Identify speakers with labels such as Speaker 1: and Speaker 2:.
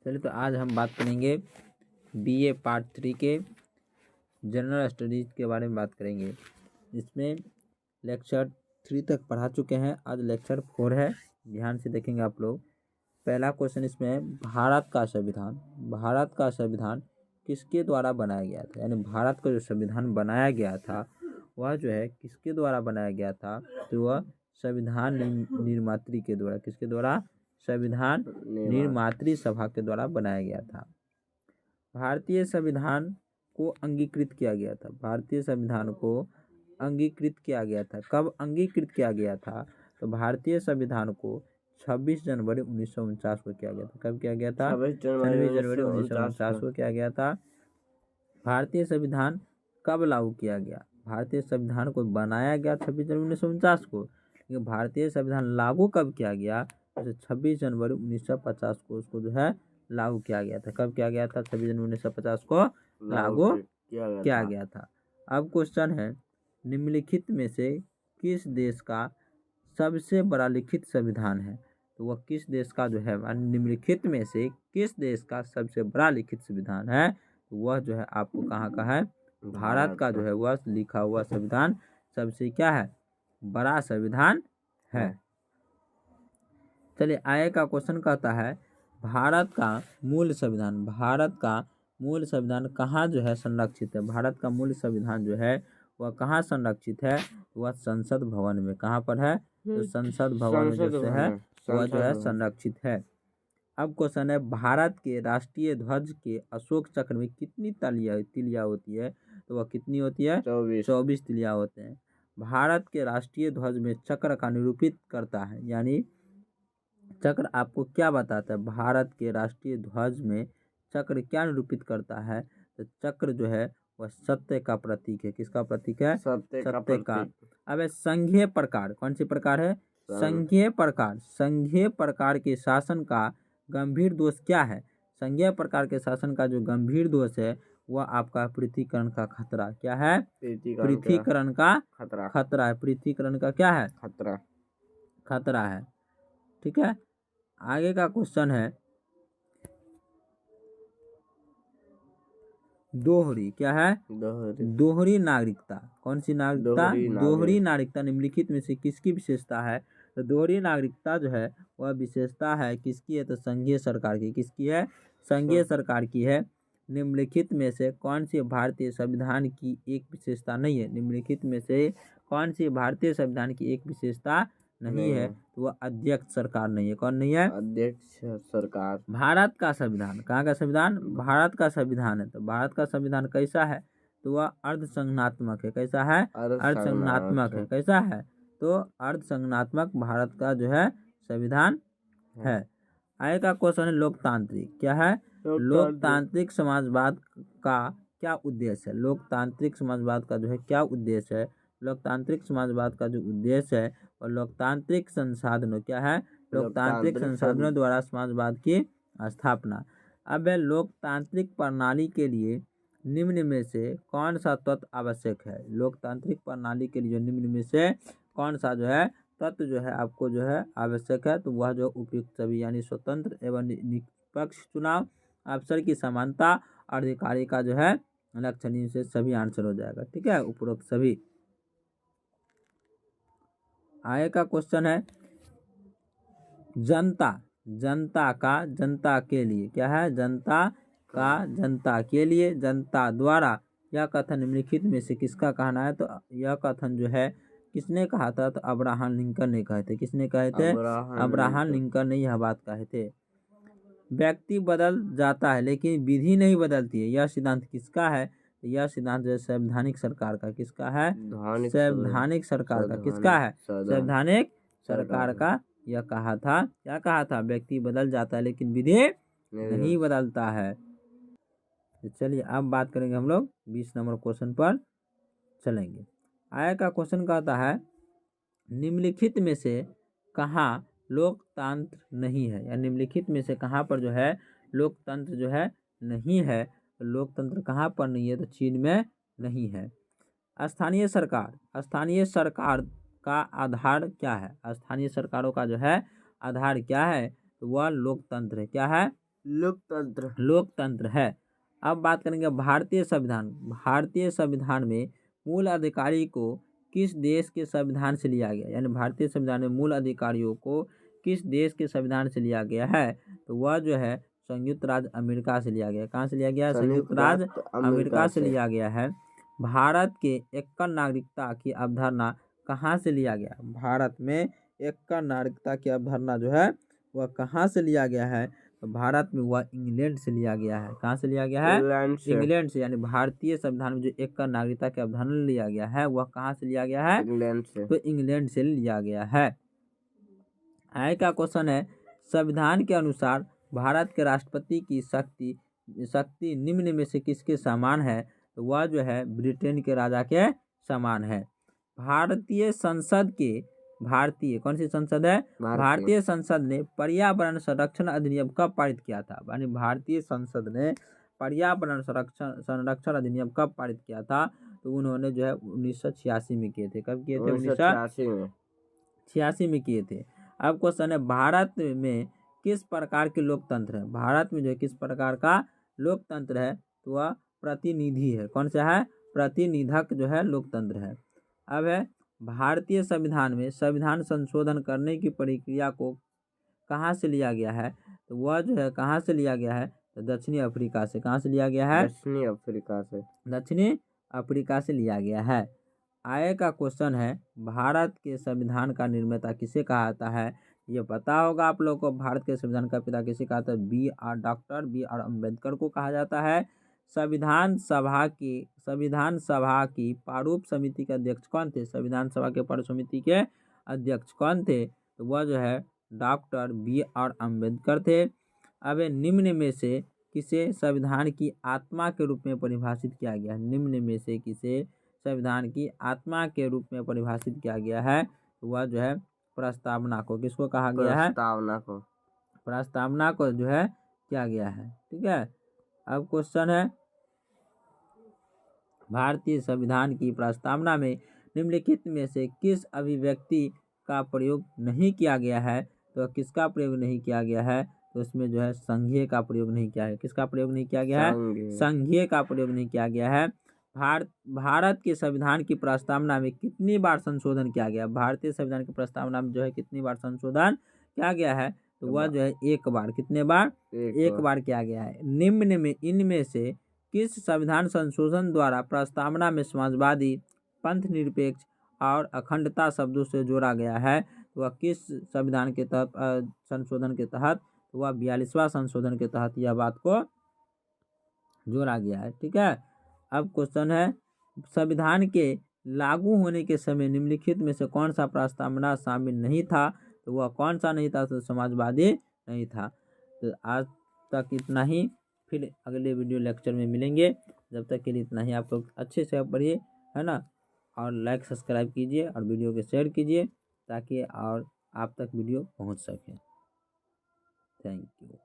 Speaker 1: चलिए तो आज हम बात करेंगे बीए पार्ट 3 के जनरल स्टडीज़ के बारे में बात करेंगे। इसमें लेक्चर 3 तक पढ़ा चुके हैं, आज लेक्चर 4 है। ध्यान से देखेंगे आप लोग। पहला क्वेश्चन इसमें है, भारत का संविधान किसके द्वारा बनाया गया था, यानी भारत का जो संविधान बनाया गया था वह जो है किसके द्वारा बनाया गया था, तो वह संविधान निर्मात्री के द्वारा, किसके द्वारा, संविधान निर्मात्री सभा के द्वारा बनाया गया था। भारतीय संविधान को अंगीकृत किया गया था, भारतीय संविधान को अंगीकृत किया गया था। कब अंगीकृत किया गया था, तो भारतीय संविधान को 26 जनवरी 1949 को किया गया था। कब किया गया था, 26 जनवरी 1949 को किया गया था। भारतीय संविधान कब लागू किया गया, भारतीय संविधान को बनाया गया 26 जनवरी 1949 को, लेकिन भारतीय संविधान लागू कब किया गया, तो 26 जनवरी 1950 को उसको जो है लागू किया गया था। कब किया गया था, 26 जनवरी 1950 को लागू किया गया था। अब क्वेश्चन है, निम्नलिखित में से किस देश का सबसे बड़ा लिखित संविधान है, तो वह किस देश का जो है, निम्नलिखित में से किस देश का सबसे बड़ा लिखित संविधान है, तो वह जो है आपको कहाँ का है, भारत का जो है वह लिखा हुआ संविधान सबसे क्या है, बड़ा संविधान है। चलिए आगे का क्वेश्चन कहता है, भारत का मूल संविधान कहाँ जो है संरक्षित है, भारत का मूल संविधान जो है वह कहाँ संरक्षित है, वह संसद भवन में। कहाँ पर है, तो संसद भवन में जो है वह जो है संरक्षित है। अब क्वेश्चन है, भारत के राष्ट्रीय ध्वज के अशोक चक्र में कितनी तिलियाँ होती है, तो वह कितनी होती है, 24 तिलियाँ होते हैं। भारत के राष्ट्रीय ध्वज में चक्र का निरूपित करता है, यानी चक्र आपको क्या बताता है, भारत के राष्ट्रीय ध्वज में चक्र क्या निरूपित करता है, तो चक्र जो है वह सत्य का प्रतीक है। किसका प्रतीक है, सत्य का। अब संघीय प्रकार, कौन सी प्रकार है, संघीय प्रकार के शासन का गंभीर दोष क्या है, संघीय प्रकार के शासन का जो गंभीर दोष है वह आपका पृथ्वीकरण का खतरा क्या है, पृथ्वीकरण का खतरा है, पृथ्वीकरण का क्या है, खतरा है। ठीक है। आगे का क्वेश्चन है, दोहरी क्या है, दोहरी नागरिकता, कौन सी नागरिकता, दोहरी नागरिकता निम्नलिखित में से किसकी विशेषता है, तो दोहरी नागरिकता जो है वह विशेषता है किसकी है, तो संघीय सरकार की। किसकी है, संघीय सरकार की है। निम्नलिखित में से कौन सी भारतीय संविधान की एक विशेषता नहीं है, निम्नलिखित में से कौन सी भारतीय संविधान की एक विशेषता नहीं है, तो वह अध्यक्ष सरकार नहीं है। कौन नहीं है, अध्यक्ष सरकार। भारत का संविधान, कहाँ का संविधान, भारत का संविधान है, तो भारत का संविधान कैसा है, तो वह अर्धसंघात्मक है। कैसा है, अर्धसंघात्मक है। कैसा है, तो अर्धसंघात्मक भारत का जो है संविधान है। आगे का क्वेश्चन है, लोकतांत्रिक क्या है, लोकतांत्रिक समाजवाद का क्या उद्देश्य है, लोकतांत्रिक समाजवाद का जो है क्या उद्देश्य है, लोकतांत्रिक समाजवाद का जो उद्देश्य है और लोकतांत्रिक संसाधनों क्या है, लोकतांत्रिक संसाधनों द्वारा समाजवाद की स्थापना। अब लोकतांत्रिक प्रणाली के लिए निम्न में से कौन सा तत्व आवश्यक है, लोकतांत्रिक प्रणाली के लिए निम्न में से कौन सा जो है तत्व जो है आपको जो है आवश्यक है, तो वह जो उपयुक्त सभी, यानी स्वतंत्र एवं निष्पक्ष चुनाव, अवसर की समानता, अधिकारी का जो है लक्षणीय से सभी आंसर हो जाएगा। ठीक है, उपरोक्त सभी। आगे का क्वेश्चन है, जनता के लिए क्या है, जनता के लिए, जनता द्वारा, यह कथन निम्नलिखित में से किसका कहना है, तो यह कथन जो है किसने कहा था, तो अब्राहम लिंकन ने कहे थे। किसने कहे थे, अब्राहम लिंकन ने यह बात कहे थे। व्यक्ति बदल जाता है लेकिन विधि नहीं बदलती है, यह सिद्धांत किसका है, यह सिद्धांत जो संवैधानिक सरकार का, किसका है, संवैधानिक सरकार का। किसका है, संवैधानिक सरकार का। यह कहा था, क्या कहा था, व्यक्ति बदल जाता है लेकिन विधि नहीं बदलता है। तो चलिए अब बात करेंगे हम लोग 20 नंबर क्वेश्चन पर चलेंगे। आगे का क्वेश्चन कहता है, निम्नलिखित में से कहाँ लोकतंत्र नहीं है, या निम्नलिखित में से कहाँ पर जो है लोकतंत्र जो है नहीं है, तो लोकतंत्र कहाँ पर नहीं है, तो चीन में नहीं है। स्थानीय सरकार का आधार क्या है, स्थानीय सरकारों का जो है आधार क्या है, तो वह लोकतंत्र है। क्या है, लोकतंत्र है। अब बात करेंगे भारतीय संविधान। भारतीय संविधान में मूल अधिकारी को किस देश के संविधान से लिया गया, यानी भारतीय संविधान में मूल अधिकारियों को किस देश के संविधान से लिया गया है, तो वह जो है संयुक्त राज्य अमेरिका से लिया गया। कहाँ से लिया गया? संयुक्त राज्य अमेरिका से लिया गया है। भारत के एकल नागरिकता की अवधारणा कहाँ से लिया गया? भारत में एकल नागरिकता की अवधारणा जो है वह कहाँ से लिया गया है? तो भारत में वह इंग्लैंड से लिया गया है। कहाँ से लिया गया है? इंग्लैंड से। यानी भारतीय संविधान में जो एकल नागरिकता की अवधारणा लिया गया है वह कहाँ से लिया गया है? इंग्लैंड से। तो इंग्लैंड से लिया गया है। आगे का क्वेश्चन है, संविधान के अनुसार भारत के राष्ट्रपति की शक्ति निम्न में से किसके समान है? तो वह जो है ब्रिटेन के राजा के समान है। भारतीय संसद के कौन सी संसद है? भारतीय संसद ने पर्यावरण संरक्षण अधिनियम कब पारित किया था? यानी भारतीय संसद ने पर्यावरण संरक्षण अधिनियम कब पारित किया था? तो उन्होंने जो है 1986 में किए थे। कब किए थे? 1986 में किए थे। अब क्वेश्चन है, भारत में किस प्रकार के लोकतंत्र है? भारत में जो है किस प्रकार का लोकतंत्र है? तो वह प्रतिनिधि है। कौन सा है? प्रतिनिधक जो है लोकतंत्र है। अब है, भारतीय संविधान में संविधान संशोधन करने की प्रक्रिया को कहाँ से लिया गया है? तो वह जो है कहाँ से लिया गया है? तो दक्षिणी अफ्रीका से। कहाँ से लिया गया है? दक्षिणी अफ्रीका से लिया गया है। आगे का क्वेश्चन है, भारत के संविधान का निर्माता किसे कहा जाता है? ये पता होगा आप लोगों को। भारत के संविधान का पिता किसे कहा जाता है? डॉक्टर बी आर अम्बेडकर को कहा जाता है। संविधान सभा की प्रारूप समिति के अध्यक्ष कौन थे? संविधान सभा के प्रारूप समिति के अध्यक्ष कौन थे? तो वह जो है डॉक्टर बी आर अम्बेडकर थे। अब निम्न में से किसे संविधान की आत्मा के रूप में परिभाषित किया गया है? निम्न में से किसे संविधान की आत्मा के रूप में परिभाषित किया गया है? तो वह जो है प्रस्तावना को। किसको कहा गया है? प्रस्तावना को जो है किया गया है। ठीक है। अब क्वेश्चन है, भारतीय संविधान की प्रस्तावना में निम्नलिखित में से किस अभिव्यक्ति का प्रयोग नहीं किया गया है? तो किसका प्रयोग नहीं किया गया है? तो उसमें जो है संघीय का प्रयोग नहीं किया है। किसका प्रयोग नहीं किया गया है? संघीय का प्रयोग नहीं किया गया है। भारत के संविधान की प्रस्तावना में कितनी बार संशोधन किया गया? भारतीय संविधान की प्रस्तावना में जो है कितनी बार संशोधन किया गया है? तो वह जो है एक बार। कितने बार? एक बार किया गया है। निम्न में इनमें से किस संविधान संशोधन द्वारा प्रस्तावना में समाजवादी, पंथ निरपेक्ष और अखंडता शब्दों से जोड़ा गया है? तो वह किस संविधान के तहत संशोधन के तहत? तो वह 42वां संशोधन के तहत यह बात को जोड़ा गया है। ठीक है। अब क्वेश्चन है, संविधान के लागू होने के समय निम्नलिखित में से कौन सा प्रस्तावना शामिल नहीं था? तो वह कौन सा नहीं था? तो समाजवादी नहीं था। तो आज तक इतना ही, फिर अगले वीडियो लेक्चर में मिलेंगे। जब तक के लिए इतना ही। आप लोग अच्छे से पढ़िए, है ना, और लाइक सब्सक्राइब कीजिए और वीडियो को शेयर कीजिए ताकि और आप तक वीडियो पहुंच सके। Thank you.